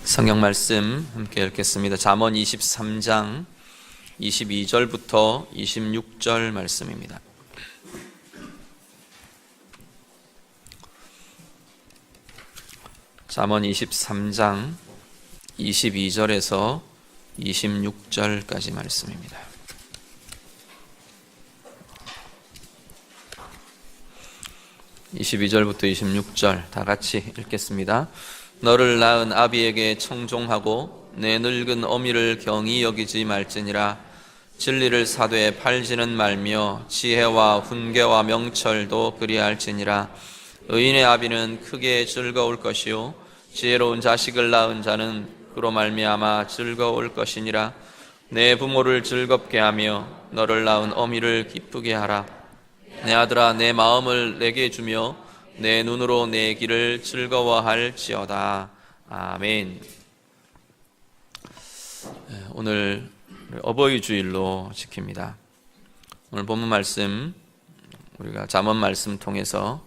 성경 말씀 함께 읽겠습니다. 잠언 23장 22절부터 26절 말씀입니다. 잠언 23장 22절에서 26절까지 말씀입니다. (22절부터) 26절 다 같이 읽겠습니다. 너를 낳은 아비에게 청종하고 내 늙은 어미를 경히 여기지 말지니라. 진리를 사되 팔지는 말며 지혜와 훈계와 명철도 그리할지니라. 의인의 아비는 크게 즐거울 것이요 지혜로운 자식을 낳은 자는 그로 말미암아 즐거울 것이니라. 내 부모를 즐겁게 하며 너를 낳은 어미를 기쁘게 하라. 내 아들아, 내 마음을 내게 주며 내 눈으로 내 길을 즐거워할지어다. 아멘. 오늘 어버이 주일로 지킵니다. 오늘 본문 말씀, 우리가 잠언 말씀 통해서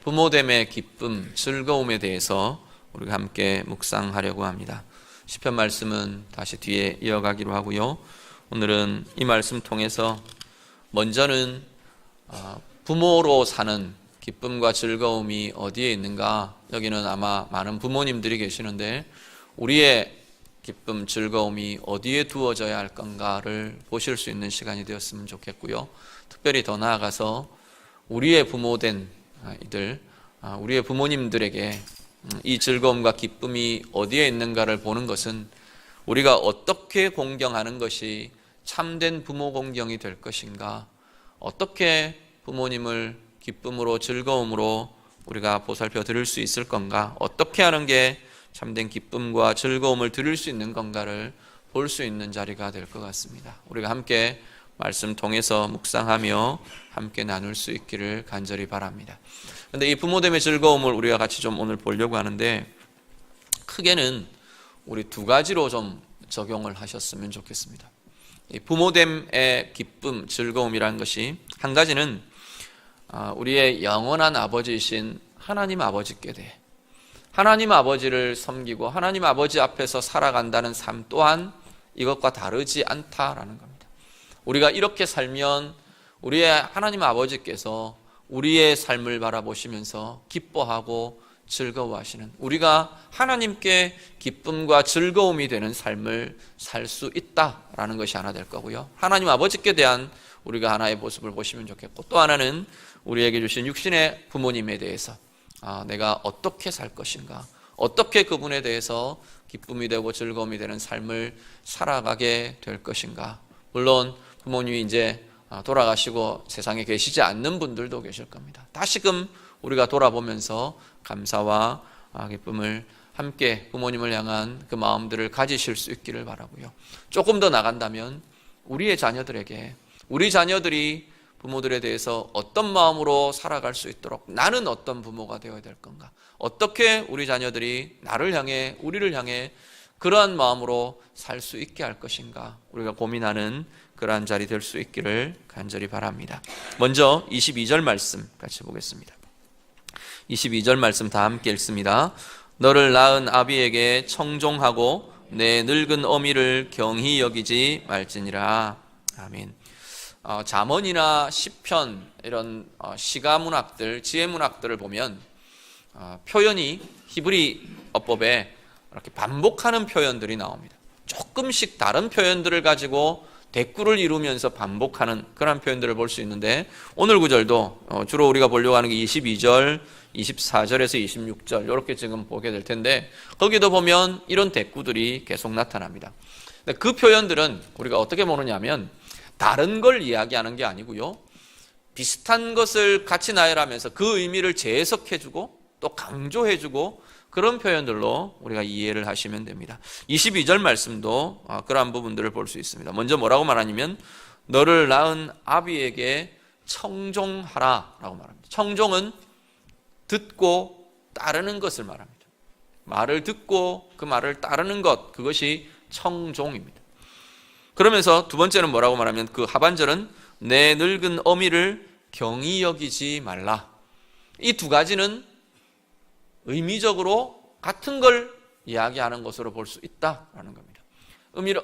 부모됨의 기쁨, 즐거움에 대해서 우리가 함께 묵상하려고 합니다. 시편 말씀은 다시 뒤에 이어가기로 하고요. 오늘은 이 말씀 통해서 먼저는 부모로 사는 기쁨과 즐거움이 어디에 있는가? 여기는 아마 많은 부모님들이 계시는데 우리의 기쁨, 즐거움이 어디에 두어져야 할 건가를 보실 수 있는 시간이 되었으면 좋겠고요. 특별히 더 나아가서 우리의 부모된 이들, 우리의 부모님들에게 이 즐거움과 기쁨이 어디에 있는가를 보는 것은 우리가 어떻게 공경하는 것이 참된 부모 공경이 될 것인가, 어떻게 부모님을 기쁨으로 즐거움으로 우리가 보살펴 드릴 수 있을 건가, 어떻게 하는 게 참된 기쁨과 즐거움을 드릴 수 있는 건가를 볼 수 있는 자리가 될 것 같습니다. 우리가 함께 말씀 통해서 묵상하며 함께 나눌 수 있기를 간절히 바랍니다. 그런데 이 부모됨의 즐거움을 우리가 같이 좀 오늘 보려고 하는데, 크게는 우리 두 가지로 좀 적용을 하셨으면 좋겠습니다. 이 부모됨의 기쁨, 즐거움이라는 것이 한 가지는 우리의 영원한 아버지이신 하나님 아버지께 대해 하나님 아버지를 섬기고 하나님 아버지 앞에서 살아간다는 삶 또한 이것과 다르지 않다라는 겁니다. 우리가 이렇게 살면 우리의 하나님 아버지께서 우리의 삶을 바라보시면서 기뻐하고 즐거워하시는, 우리가 하나님께 기쁨과 즐거움이 되는 삶을 살 수 있다라는 것이 하나 될 거고요. 하나님 아버지께 대한 우리가 하나의 모습을 보시면 좋겠고, 또 하나는 우리에게 주신 육신의 부모님에 대해서 내가 어떻게 살 것인가, 어떻게 그분에 대해서 기쁨이 되고 즐거움이 되는 삶을 살아가게 될 것인가. 물론 부모님이 이제 돌아가시고 세상에 계시지 않는 분들도 계실 겁니다. 다시금 우리가 돌아보면서 감사와 기쁨을 함께 부모님을 향한 그 마음들을 가지실 수 있기를 바라고요. 조금 더 나간다면 우리의 자녀들에게, 우리 자녀들이 부모들에 대해서 어떤 마음으로 살아갈 수 있도록 나는 어떤 부모가 되어야 될 건가, 어떻게 우리 자녀들이 나를 향해, 우리를 향해 그러한 마음으로 살 수 있게 할 것인가, 우리가 고민하는 그러한 자리 될 수 있기를 간절히 바랍니다. 먼저 22절 말씀 같이 보겠습니다. 22절 말씀 다 함께 읽습니다. 너를 낳은 아비에게 청종하고 내 늙은 어미를 경히 여기지 말지니라. 아멘. 잠언이나 시편, 이런 시가문학들, 지혜문학들을 보면 표현이 히브리 어법에 이렇게 반복하는 표현들이 나옵니다. 조금씩 다른 표현들을 가지고 대꾸를 이루면서 반복하는 그런 표현들을 볼 수 있는데, 오늘 구절도 주로 우리가 보려고 하는 게 22절, 24절에서 26절 이렇게 지금 보게 될 텐데, 거기도 보면 이런 대꾸들이 계속 나타납니다. 그 표현들은 우리가 어떻게 보느냐 하면 다른 걸 이야기하는 게 아니고요, 비슷한 것을 같이 나열하면서 그 의미를 재해석해주고 또 강조해주고 그런 표현들로 우리가 이해를 하시면 됩니다. 22절 말씀도 그러한 부분들을 볼 수 있습니다. 먼저 뭐라고 말하냐면 너를 낳은 아비에게 청종하라 라고 말합니다. 청종은 듣고 따르는 것을 말합니다. 말을 듣고 그 말을 따르는 것, 그것이 청종입니다. 그러면서 두 번째는 뭐라고 말하면 그 하반절은 내 늙은 어미를 경히 여기지 말라. 이 두 가지는 의미적으로 같은 걸 이야기하는 것으로 볼 수 있다라는 겁니다.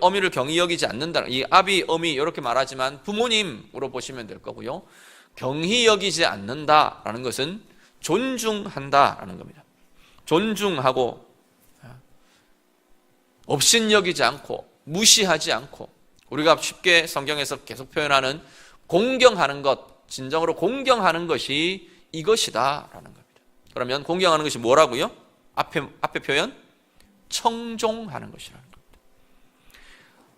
어미를 경히 여기지 않는다. 이 아비, 어미 이렇게 말하지만 부모님으로 보시면 될 거고요. 경히 여기지 않는다라는 것은 존중한다라는 겁니다. 존중하고 업신여기지 않고 무시하지 않고 우리가 쉽게 성경에서 계속 표현하는 공경하는 것, 진정으로 공경하는 것이 이것이다라는 겁니다. 그러면 공경하는 것이 뭐라고요? 앞에 표현 청종하는 것이라는 겁니다.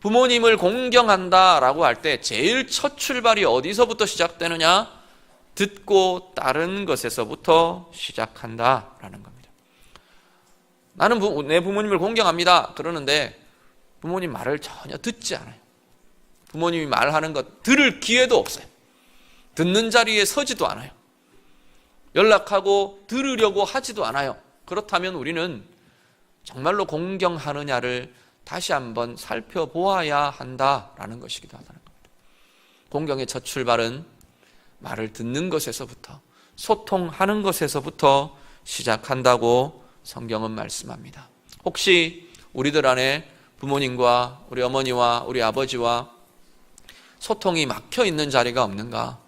부모님을 공경한다라고 할 때 제일 첫 출발이 어디서부터 시작되느냐? 듣고 따르는 것에서부터 시작한다라는 겁니다. 나는 내 부모님을 공경합니다. 그러는데 부모님 말을 전혀 듣지 않아요. 부모님이 말하는 것 들을 기회도 없어요. 듣는 자리에 서지도 않아요. 연락하고 들으려고 하지도 않아요. 그렇다면 우리는 정말로 공경하느냐를 다시 한번 살펴보아야 한다라는 것이기도 하다는 겁니다. 공경의 첫 출발은 말을 듣는 것에서부터 소통하는 것에서부터 시작한다고 성경은 말씀합니다. 혹시 우리들 안에 부모님과 우리 어머니와 우리 아버지와 소통이 막혀 있는 자리가 없는가?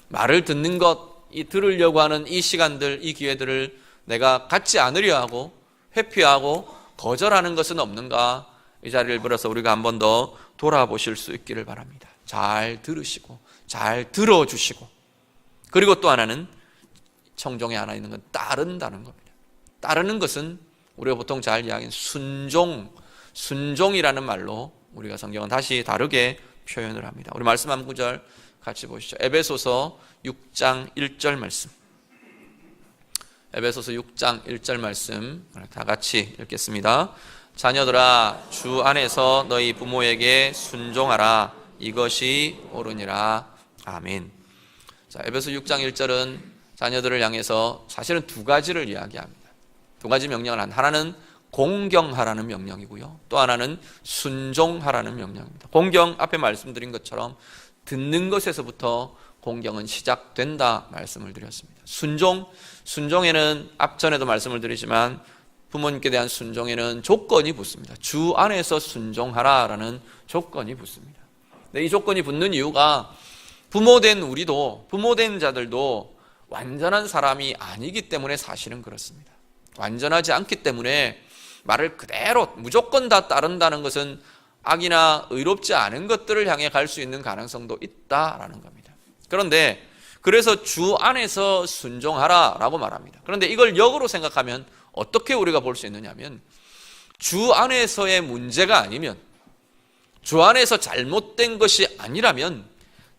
말을 듣는 것, 이 들으려고 하는 이 시간들, 이 기회들을 내가 갖지 않으려 하고 회피하고 거절하는 것은 없는가? 이 자리를 빌어서 우리가 한 번 더 돌아보실 수 있기를 바랍니다. 잘 들으시고 잘 들어주시고, 그리고 또 하나는 청종에 하나 있는 건 따른다는 겁니다. 따르는 것은 우리가 보통 잘 이야기하는 순종이라는 말로 우리가 성경은 다시 다르게 표현을 합니다. 우리 말씀 한 구절 같이 보시죠. 에베소서 6장 1절 말씀. 에베소서 6장 1절 말씀 다 같이 읽겠습니다. 자녀들아, 주 안에서 너희 부모에게 순종하라. 이것이 옳으니라. 아멘. 자, 에베소 6장 1절은 자녀들을 향해서 사실은 두 가지를 이야기합니다. 두 가지 명령을 하나는 공경하라는 명령이고요. 또 하나는 순종하라는 명령입니다. 공경, 앞에 말씀드린 것처럼 듣는 것에서부터 공경은 시작된다 말씀을 드렸습니다. 순종에는 앞전에도 말씀을 드리지만 부모님께 대한 순종에는 조건이 붙습니다. 주 안에서 순종하라라는 조건이 붙습니다. 근데 이 조건이 붙는 이유가 부모된 우리도, 부모된 자들도 완전한 사람이 아니기 때문에 사실은 그렇습니다. 완전하지 않기 때문에 말을 그대로 무조건 다 따른다는 것은 악이나 의롭지 않은 것들을 향해 갈 수 있는 가능성도 있다라는 겁니다. 그런데 그래서 주 안에서 순종하라라고 말합니다. 그런데 이걸 역으로 생각하면 어떻게 우리가 볼 수 있느냐 하면, 주 안에서의 문제가 아니면, 주 안에서 잘못된 것이 아니라면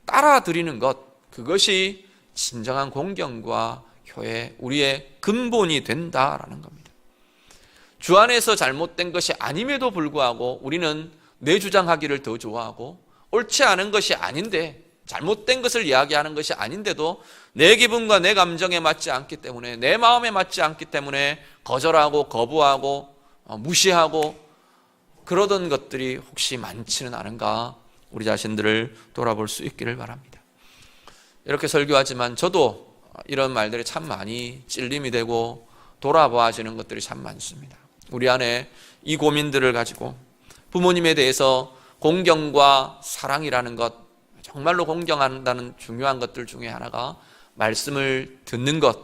따라드리는 것, 그것이 진정한 공경과 교회, 우리의 근본이 된다라는 겁니다. 주 안에서 잘못된 것이 아님에도 불구하고 우리는 내 주장하기를 더 좋아하고, 옳지 않은 것이 아닌데, 잘못된 것을 이야기하는 것이 아닌데도 내 기분과 내 감정에 맞지 않기 때문에, 내 마음에 맞지 않기 때문에 거절하고 거부하고 무시하고 그러던 것들이 혹시 많지는 않은가? 우리 자신들을 돌아볼 수 있기를 바랍니다. 이렇게 설교하지만 저도 이런 말들이 참 많이 찔림이 되고 돌아보아지는 것들이 참 많습니다. 우리 안에 이 고민들을 가지고 부모님에 대해서 공경과 사랑이라는 것, 정말로 공경한다는 중요한 것들 중에 하나가 말씀을 듣는 것,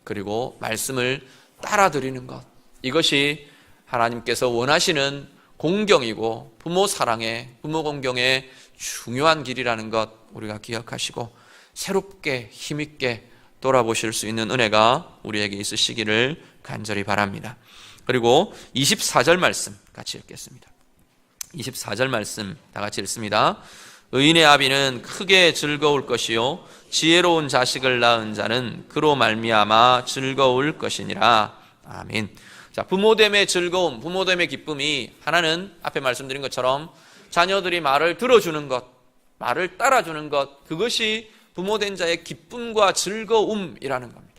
그리고 말씀을 따라드리는 것, 이것이 하나님께서 원하시는 공경이고 부모 사랑의, 부모 공경의 중요한 길이라는 것 우리가 기억하시고 새롭게 힘있게 돌아보실 수 있는 은혜가 우리에게 있으시기를 간절히 바랍니다. 그리고 24절 말씀 같이 읽겠습니다. 24절 말씀 다 같이 읽습니다. 의인의 아비는 크게 즐거울 것이요 지혜로운 자식을 낳은 자는 그로 말미암아 즐거울 것이니라. 아멘. 자, 부모됨의 즐거움, 부모됨의 기쁨이 하나는 앞에 말씀드린 것처럼 자녀들이 말을 들어주는 것, 말을 따라주는 것, 그것이 부모된 자의 기쁨과 즐거움이라는 겁니다.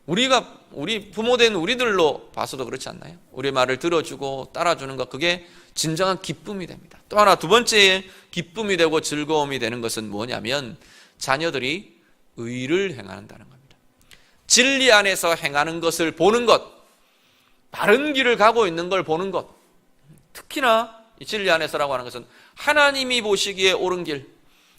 우리 부모된 우리들로 봐서도 그렇지 않나요? 우리 말을 들어주고 따라주는 것, 그게 진정한 기쁨이 됩니다. 또 하나, 두 번째 기쁨이 되고 즐거움이 되는 것은 뭐냐면 자녀들이 의를 행한다는 겁니다. 진리 안에서 행하는 것을 보는 것, 바른 길을 가고 있는 걸 보는 것, 특히나 이 진리 안에서라고 하는 것은 하나님이 보시기에 옳은 길,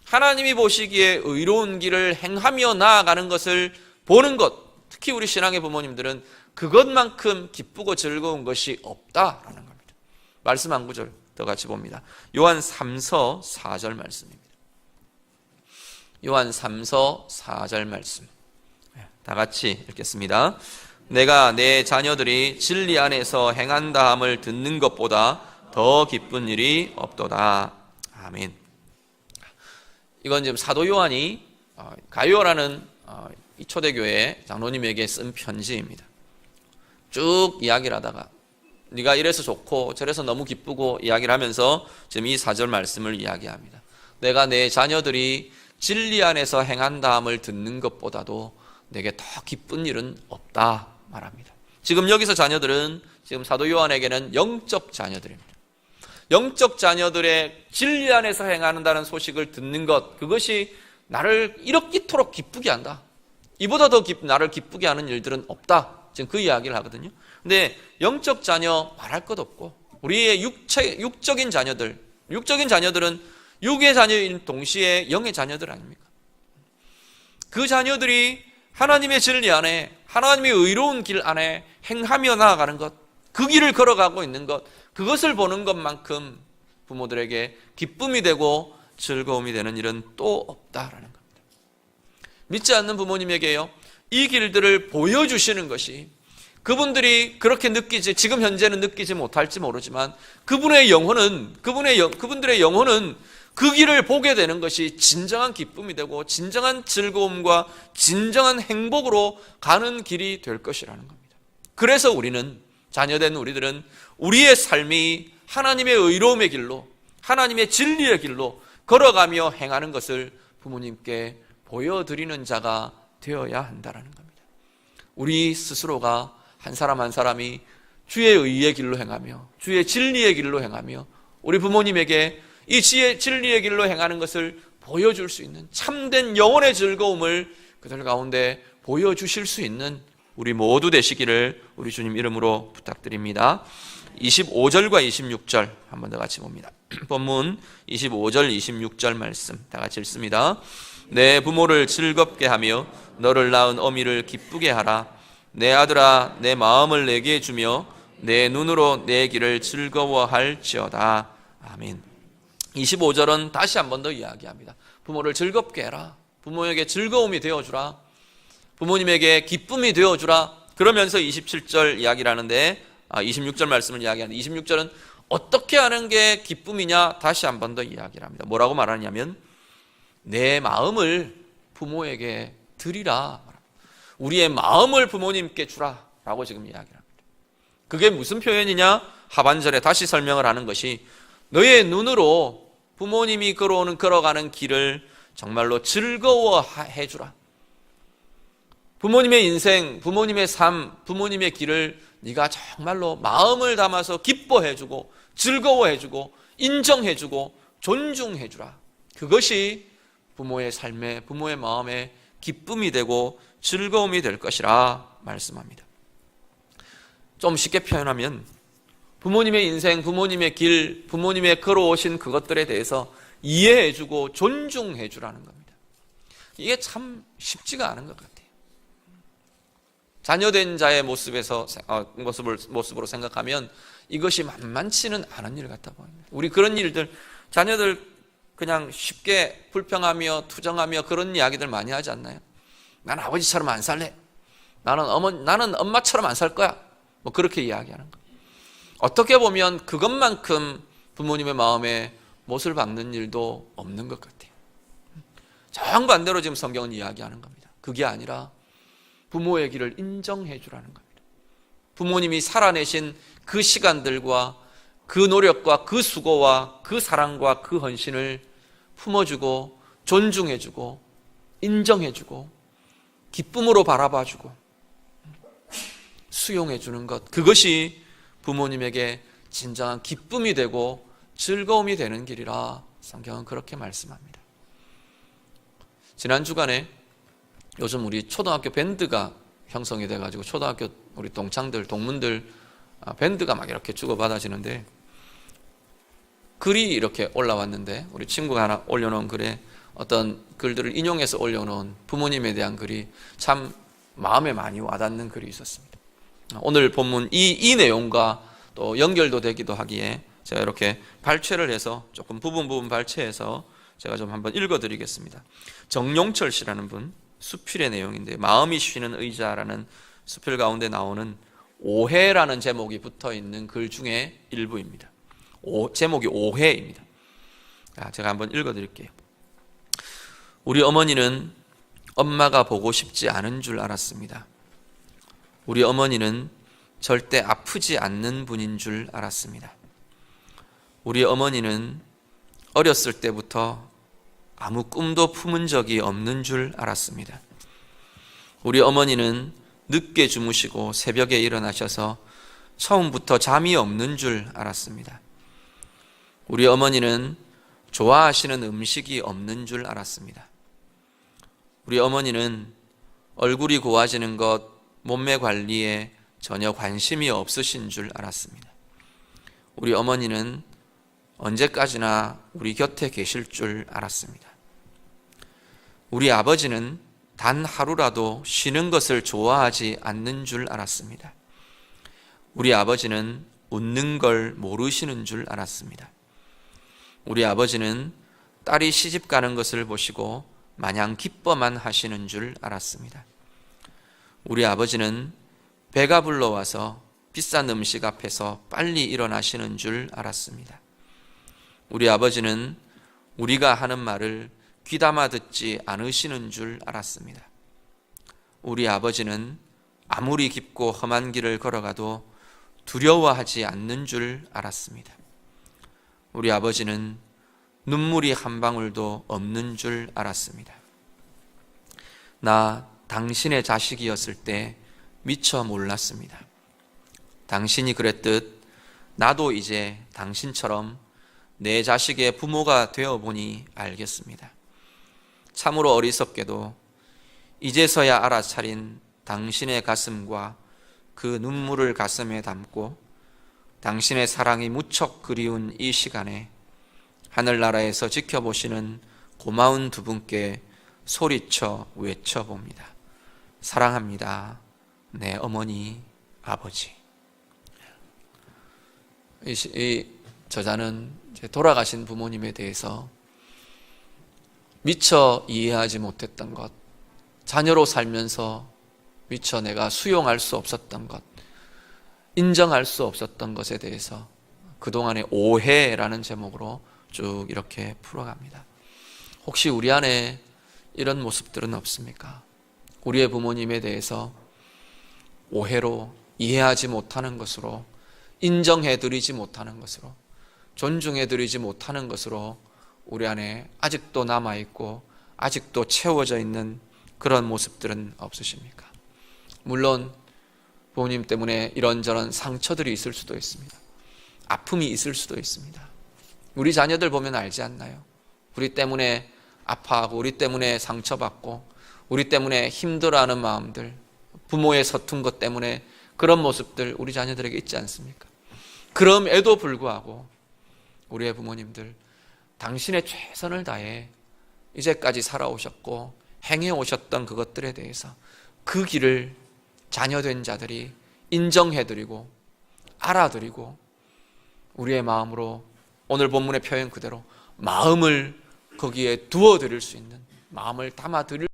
하나님이 보시기에 의로운 길을 행하며 나아가는 것을 보는 것, 특히 우리 신앙의 부모님들은 그것만큼 기쁘고 즐거운 것이 없다라는 겁니다. 말씀 한 구절 더 같이 봅니다. 요한 3서 4절 말씀입니다. 요한 3서 4절 말씀 다 같이 읽겠습니다. 내가 내 자녀들이 진리 안에서 행한다함을 듣는 것보다 더 기쁜 일이 없도다. 아멘. 이건 지금 사도 요한이 가요라는 이 초대교회 장로님에게 쓴 편지입니다. 쭉 이야기를 하다가 네가 이래서 좋고 저래서 너무 기쁘고 이야기를 하면서 지금 이 4절 말씀을 이야기합니다. 내가 내 자녀들이 진리 안에서 행한다함을 듣는 것보다도 내게 더 기쁜 일은 없다 말합니다. 지금 여기서 자녀들은 지금 사도 요한에게는 영적 자녀들입니다. 영적 자녀들의 진리 안에서 행한다는 소식을 듣는 것, 그것이 나를 이토록 기쁘게 한다. 이보다 더 나를 기쁘게 하는 일들은 없다. 지금 그 이야기를 하거든요. 근데 영적 자녀 말할 것 없고 우리의 육적인 자녀들, 육적인 자녀들은 육의 자녀인 동시에 영의 자녀들 아닙니까? 그 자녀들이 하나님의 진리 안에, 하나님의 의로운 길 안에 행하며 나아가는 것, 그 길을 걸어가고 있는 것, 그것을 보는 것만큼 부모들에게 기쁨이 되고 즐거움이 되는 일은 또 없다라는 겁니다. 믿지 않는 부모님에게요, 이 길들을 보여주시는 것이 그분들이 그렇게 지금 현재는 느끼지 못할지 모르지만 그분들의 영혼은 그 길을 보게 되는 것이 진정한 기쁨이 되고 진정한 즐거움과 진정한 행복으로 가는 길이 될 것이라는 겁니다. 그래서 우리는, 자녀된 우리들은 우리의 삶이 하나님의 의로움의 길로, 하나님의 진리의 길로 걸어가며 행하는 것을 부모님께 보여드리는 자가 되어야 한다는 겁니다. 우리 스스로가 한 사람 한 사람이 주의 의의 길로 행하며 주의 진리의 길로 행하며 우리 부모님에게 이 진리의 길로 행하는 것을 보여줄 수 있는 참된 영혼의 즐거움을 그들 가운데 보여주실 수 있는 우리 모두 되시기를 우리 주님 이름으로 부탁드립니다. 25절과 26절 한 번 더 같이 봅니다. 본문 25절 26절 말씀 다 같이 읽습니다. 내 부모를 즐겁게 하며 너를 낳은 어미를 기쁘게 하라. 내 아들아, 내 마음을 내게 주며 내 눈으로 내 길을 즐거워할지어다. 아멘. 25절은 다시 한 번 더 이야기합니다. 부모를 즐겁게 해라. 부모에게 즐거움이 되어주라. 부모님에게 기쁨이 되어주라. 그러면서 27절 이야기를 하는데 26절 말씀을 이야기하는데 26절은 어떻게 하는 게 기쁨이냐 다시 한 번 더 이야기를 합니다. 뭐라고 말하냐면 내 마음을 부모에게 드리라. 우리의 마음을 부모님께 주라 라고 지금 이야기를 합니다. 그게 무슨 표현이냐? 하반절에 다시 설명을 하는 것이 너의 눈으로 부모님이 걸어가는 길을 정말로 즐거워해 주라. 부모님의 인생, 부모님의 삶, 부모님의 길을 네가 정말로 마음을 담아서 기뻐해주고 즐거워해주고 인정해주고 존중해주라. 그것이 부모의 삶에, 부모의 마음에 기쁨이 되고 즐거움이 될 것이라 말씀합니다. 좀 쉽게 표현하면 부모님의 인생, 부모님의 길, 부모님의 걸어오신 그것들에 대해서 이해해주고 존중해주라는 겁니다. 이게 참 쉽지가 않은 것 같아요. 자녀된 자의 모습으로 생각하면 이것이 만만치는 않은 일 같아 보입니다. 우리 그런 일들, 자녀들 그냥 쉽게 불평하며 투정하며 그런 이야기들 많이 하지 않나요? 난 아버지처럼 안 살래. 나는 엄마처럼 안 살 거야. 뭐 그렇게 이야기하는 거. 어떻게 보면 그것만큼 부모님의 마음에 못을 박는 일도 없는 것 같아요. 정반대로 지금 성경은 이야기하는 겁니다. 그게 아니라 부모의 길을 인정해 주라는 겁니다. 부모님이 살아내신 그 시간들과 그 노력과 그 수고와 그 사랑과 그 헌신을 품어주고 존중해주고 인정해주고 기쁨으로 바라봐주고 수용해주는 것, 그것이 부모님에게 진정한 기쁨이 되고 즐거움이 되는 길이라 성경은 그렇게 말씀합니다. 지난 주간에 요즘 우리 초등학교 밴드가 형성이 돼가지고 초등학교 우리 동창들, 동문들 밴드가 막 이렇게 주고받아지는데 글이 이렇게 올라왔는데 우리 친구가 하나 올려놓은 글에 어떤 글들을 인용해서 올려놓은 부모님에 대한 글이 참 마음에 많이 와닿는 글이 있었습니다. 오늘 본문 이 내용과 또 연결도 되기도 하기에 제가 이렇게 발췌를 해서 조금 부분 발췌해서 제가 좀 한번 읽어드리겠습니다. 정용철 씨라는 분, 수필의 내용인데 마음이 쉬는 의자라는 수필 가운데 나오는 오해라는 제목이 붙어있는 글 중에 일부입니다. 제목이 오해입니다. 제가 한번 읽어드릴게요. 우리 어머니는 엄마가 보고 싶지 않은 줄 알았습니다. 우리 어머니는 절대 아프지 않는 분인 줄 알았습니다. 우리 어머니는 어렸을 때부터 아무 꿈도 품은 적이 없는 줄 알았습니다. 우리 어머니는 늦게 주무시고 새벽에 일어나셔서 처음부터 잠이 없는 줄 알았습니다. 우리 어머니는 좋아하시는 음식이 없는 줄 알았습니다. 우리 어머니는 얼굴이 고와지는 것, 몸매 관리에 전혀 관심이 없으신 줄 알았습니다. 우리 어머니는 언제까지나 우리 곁에 계실 줄 알았습니다. 우리 아버지는 단 하루라도 쉬는 것을 좋아하지 않는 줄 알았습니다. 우리 아버지는 웃는 걸 모르시는 줄 알았습니다. 우리 아버지는 딸이 시집 가는 것을 보시고 마냥 기뻐만 하시는 줄 알았습니다. 우리 아버지는 배가 불러와서 비싼 음식 앞에서 빨리 일어나시는 줄 알았습니다. 우리 아버지는 우리가 하는 말을 귀담아 듣지 않으시는 줄 알았습니다. 우리 아버지는 아무리 깊고 험한 길을 걸어가도 두려워하지 않는 줄 알았습니다. 우리 아버지는 눈물이 한 방울도 없는 줄 알았습니다. 나 당신의 자식이었을 때 미처 몰랐습니다. 당신이 그랬듯 나도 이제 당신처럼 내 자식의 부모가 되어보니 알겠습니다. 참으로 어리석게도 이제서야 알아차린 당신의 가슴과 그 눈물을 가슴에 담고 당신의 사랑이 무척 그리운 이 시간에 하늘나라에서 지켜보시는 고마운 두 분께 소리쳐 외쳐봅니다. 사랑합니다. 내 어머니, 아버지. 이 저자는 돌아가신 부모님에 대해서 미처 이해하지 못했던 것, 자녀로 살면서 미처 내가 수용할 수 없었던 것, 인정할 수 없었던 것에 대해서 그동안의 오해라는 제목으로 쭉 이렇게 풀어갑니다. 혹시 우리 안에 이런 모습들은 없습니까? 우리의 부모님에 대해서 오해로 이해하지 못하는 것으로, 인정해드리지 못하는 것으로, 존중해드리지 못하는 것으로 우리 안에 아직도 남아있고 아직도 채워져 있는 그런 모습들은 없으십니까? 물론 부모님 때문에 이런저런 상처들이 있을 수도 있습니다. 아픔이 있을 수도 있습니다. 우리 자녀들 보면 알지 않나요? 우리 때문에 아파하고 우리 때문에 상처받고 우리 때문에 힘들어하는 마음들, 부모의 서툰 것 때문에 그런 모습들 우리 자녀들에게 있지 않습니까? 그럼에도 불구하고 우리의 부모님들 당신의 최선을 다해 이제까지 살아오셨고 행해오셨던 그것들에 대해서 그 길을 자녀된 자들이 인정해드리고 알아드리고 우리의 마음으로 오늘 본문의 표현 그대로 마음을 거기에 두어드릴 수 있는, 마음을 담아드릴